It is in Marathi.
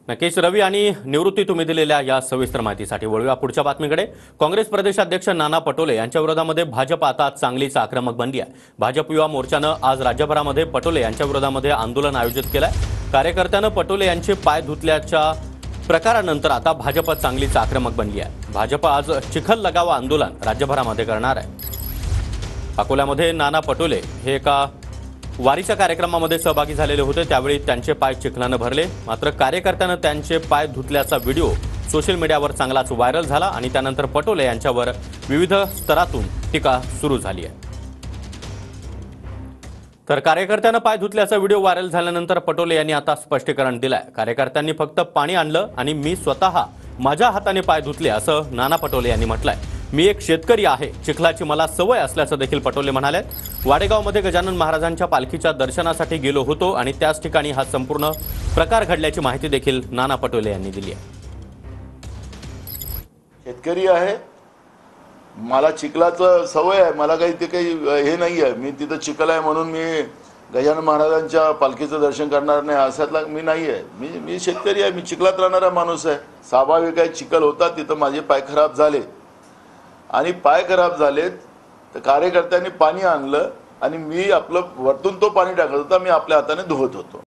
नक्कीच रवी आणि निवृत्ती तुम्ही दिलेल्या या सविस्तर माहितीसाठी वळूया पुढच्या बातमीकडे। काँग्रेस प्रदेशाध्यक्ष नाना पटोले यांच्या विरोधामध्ये भाजप आता चांगलीच आक्रमक बनली आहे। भाजप युवा मोर्चानं आज राज्यभरामध्ये पटोले यांच्या विरोधामध्ये आंदोलन आयोजित केलंय। कार्यकर्त्यानं पटोले यांचे पाय धुतल्याच्या प्रकारानंतर आता भाजप चांगलीच आक्रमक बनली आहे। भाजप आज चिखल लगाव आंदोलन राज्यभरामध्ये करणार आहे। अकोल्यामध्ये नाना पटोले हे एका वारीच्या कार्यक्रमामध्ये सहभागी झालेले होते, त्यावेळी त्यांचे पाय चिखलाने भरले। मात्र कार्यकर्त्यानं त्यांचे पाय धुतल्याचा व्हिडिओ सोशल मीडियावर चांगलाच व्हायरल झाला आणि त्यानंतर पटोले यांच्यावर विविध स्तरातून टीका सुरू झाली आहे। तर कार्यकर्त्यानं पाय धुतल्याचा व्हिडिओ व्हायरल झाल्यानंतर पटोले यांनी आता स्पष्टीकरण दिलंय। कार्यकर्त्यांनी फक्त पाणी आणलं आणि मी स्वतः माझ्या हाताने पाय धुतले असं नाना पटोले यांनी म्हटलंय। मी एक शेतकरी आहे, चिखलाची मला सवय असल्याचं देखील पटोले म्हणाले। वाडेगावमध्ये गजानन महाराजांच्या पालखीच्या दर्शनासाठी गेलो होतो आणि त्याच ठिकाणी हा संपूर्ण प्रकार घडल्याची माहिती देखील नाना पटोले यांनी दिली आहे। शेतकरी आहे, मला चिखलाचं सवय आहे, मला काही ते काही हे नाही आहे। मी तिथं चिखल आहे म्हणून मी गजानन महाराजांच्या पालखीचं दर्शन करणार नाही असातला मी नाही आहे। मी शेतकरी आहे, मी चिखलात राहणारा माणूस आहे। स्वाभाविक आहे, चिखल होता तिथं माझे पाय खराब झाले आणि पाय खराब झालेत तर कार्यकर्त्यांनी पाणी आणलं आणि मी आपलं वरतून तो पाणी टाकत होता, मी आपल्या हाताने धुवत होतो।